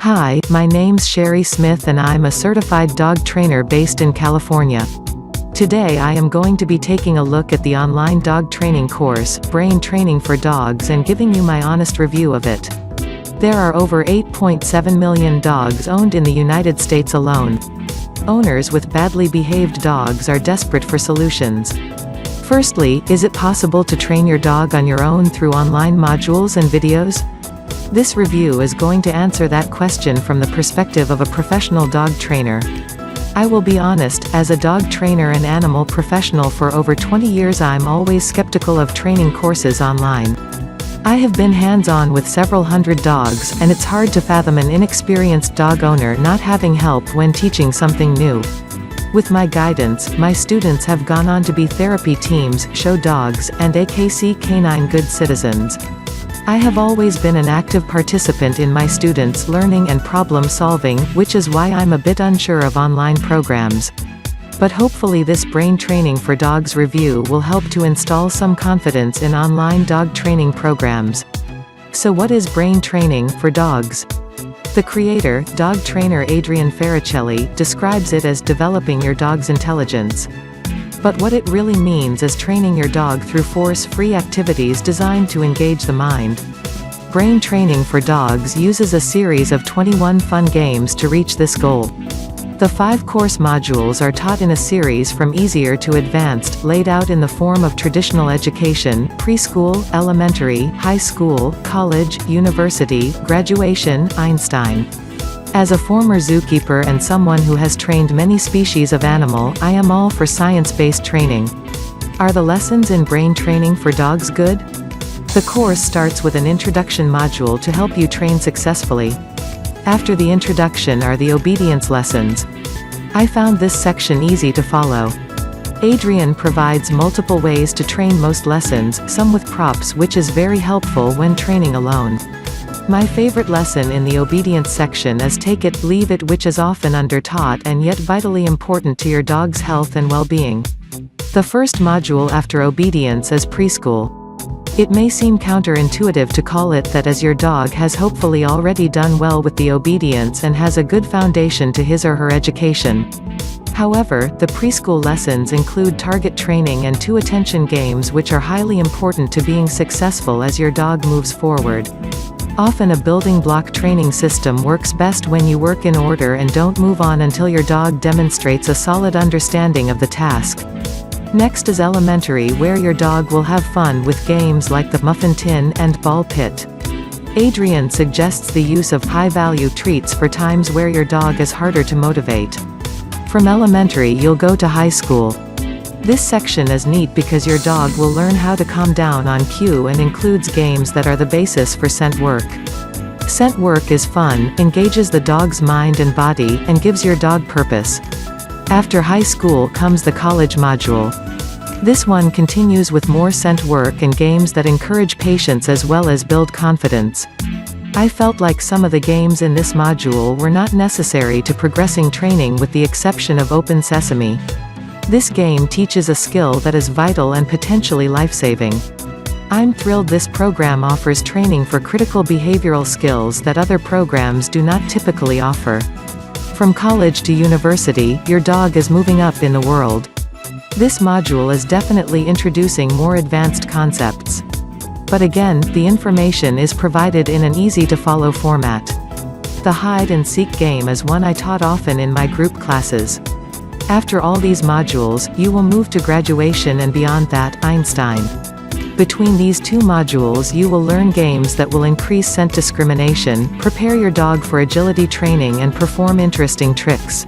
Hi, my name's Sherry Smith and I'm a certified dog trainer based in California. Today I am going to be taking a look at the online dog training course, Brain Training for Dogs, and giving you my honest review of it. There are over 8.7 million dogs owned in the United States alone. Owners with badly behaved dogs are desperate for solutions. Firstly, is it possible to train your dog on your own through online modules and videos? This review is going to answer that question from the perspective of a professional dog trainer. I will be honest, as a dog trainer and animal professional for over 20 years, I'm always skeptical of training courses online. I have been hands-on with several hundred dogs, and it's hard to fathom an inexperienced dog owner not having help when teaching something new. With my guidance, my students have gone on to be therapy teams, show dogs, and AKC canine good citizens. I have always been an active participant in my students' learning and problem solving, which is why I'm a bit unsure of online programs. But hopefully this Brain Training for Dogs review will help to install some confidence in online dog training programs. So what is Brain Training for Dogs? The creator, dog trainer Adrian Faricelli, describes it as developing your dog's intelligence. But what it really means is training your dog through force-free activities designed to engage the mind. Brain Training for Dogs uses a series of 21 fun games to reach this goal. The 5 course modules are taught in a series from easier to advanced, laid out in the form of traditional education, preschool, elementary, high school, college, university, graduation, Einstein. As a former zookeeper and someone who has trained many species of animal, I am all for science-based training. Are the lessons in Brain Training for Dogs good? The course starts with an introduction module to help you train successfully. After the introduction are the obedience lessons. I found this section easy to follow. Adrian provides multiple ways to train most lessons, some with props, which is very helpful when training alone. My favorite lesson in the obedience section is Take It, Leave It, which is often under-taught and yet vitally important to your dog's health and well-being. The first module after obedience is preschool. It may seem counterintuitive to call it that, as your dog has hopefully already done well with the obedience and has a good foundation to his or her education. However, the preschool lessons include target training and 2 attention games, which are highly important to being successful as your dog moves forward. Often a building block training system works best when you work in order and don't move on until your dog demonstrates a solid understanding of the task. Next is elementary, where your dog will have fun with games like the muffin tin and ball pit. Adrian suggests the use of high-value treats for times where your dog is harder to motivate. From elementary you'll go to high school. This section is neat because your dog will learn how to calm down on cue and includes games that are the basis for scent work. Scent work is fun, engages the dog's mind and body, and gives your dog purpose. After high school comes the college module. This one continues with more scent work and games that encourage patience as well as build confidence. I felt like some of the games in this module were not necessary to progressing training, with the exception of Open Sesame. This game teaches a skill that is vital and potentially life-saving. I'm thrilled this program offers training for critical behavioral skills that other programs do not typically offer. From college to university, your dog is moving up in the world. This module is definitely introducing more advanced concepts. But again, the information is provided in an easy-to-follow format. The hide-and-seek game is one I taught often in my group classes. After all these modules, you will move to graduation and beyond that, Einstein. Between these 2 modules you will learn games that will increase scent discrimination, prepare your dog for agility training, and perform interesting tricks.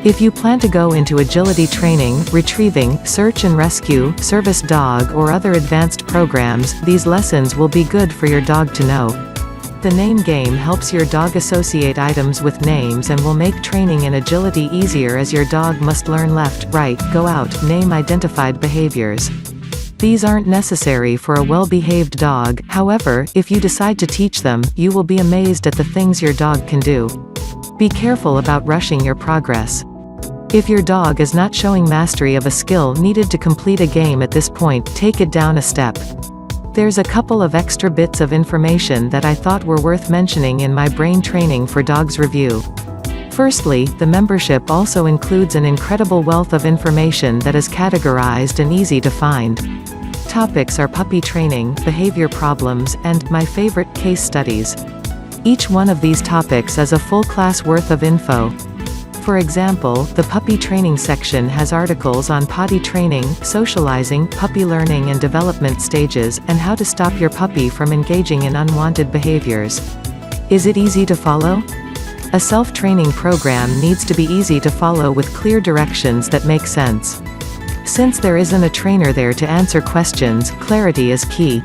If you plan to go into agility training, retrieving, search and rescue, service dog, or other advanced programs, these lessons will be good for your dog to know. The name game helps your dog associate items with names and will make training in agility easier, as your dog must learn left, right, go out, name identified behaviors. These aren't necessary for a well-behaved dog, however, if you decide to teach them, you will be amazed at the things your dog can do. Be careful about rushing your progress. If your dog is not showing mastery of a skill needed to complete a game at this point, take it down a step. There's a couple of extra bits of information that I thought were worth mentioning in my Brain Training for Dogs review. Firstly, the membership also includes an incredible wealth of information that is categorized and easy to find. Topics are puppy training, behavior problems, and, my favorite, case studies. Each one of these topics is a full class worth of info. For example, the puppy training section has articles on potty training, socializing, puppy learning and development stages, and how to stop your puppy from engaging in unwanted behaviors. Is it easy to follow? A self-training program needs to be easy to follow with clear directions that make sense. Since there isn't a trainer there to answer questions, clarity is key.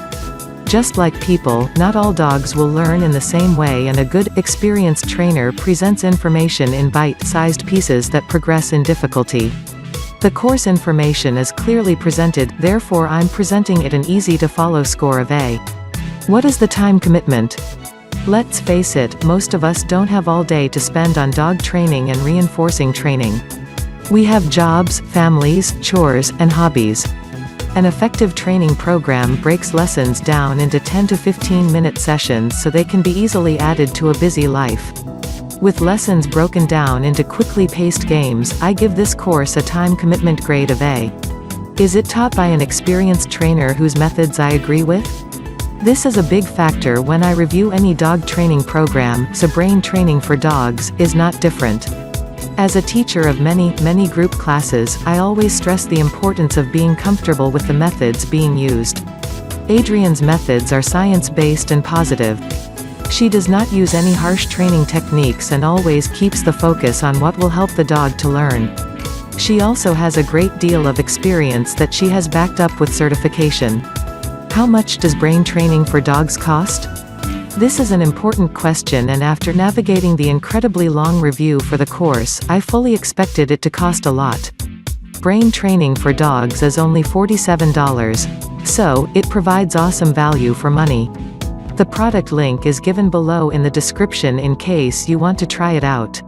Just like people, not all dogs will learn in the same way, and a good, experienced trainer presents information in bite-sized pieces that progress in difficulty. The course information is clearly presented, therefore I'm presenting it an easy-to-follow score of A. What is the time commitment? Let's face it, most of us don't have all day to spend on dog training and reinforcing training. We have jobs, families, chores, and hobbies. An effective training program breaks lessons down into 10 to 15-minute sessions so they can be easily added to a busy life. With lessons broken down into quickly paced games, I give this course a time commitment grade of A. Is it taught by an experienced trainer whose methods I agree with? This is a big factor when I review any dog training program, so Brain Training for Dogs is not different. As a teacher of many group classes, I always stress the importance of being comfortable with the methods being used. Adrian's methods are science-based and positive. She does not use any harsh training techniques and always keeps the focus on what will help the dog to learn. She also has a great deal of experience that she has backed up with certification. How much does Brain Training for Dogs cost? This is an important question, and after navigating the incredibly long review for the course, I fully expected it to cost a lot. Brain Training for Dogs is only $47. So, it provides awesome value for money. The product link is given below in the description in case you want to try it out.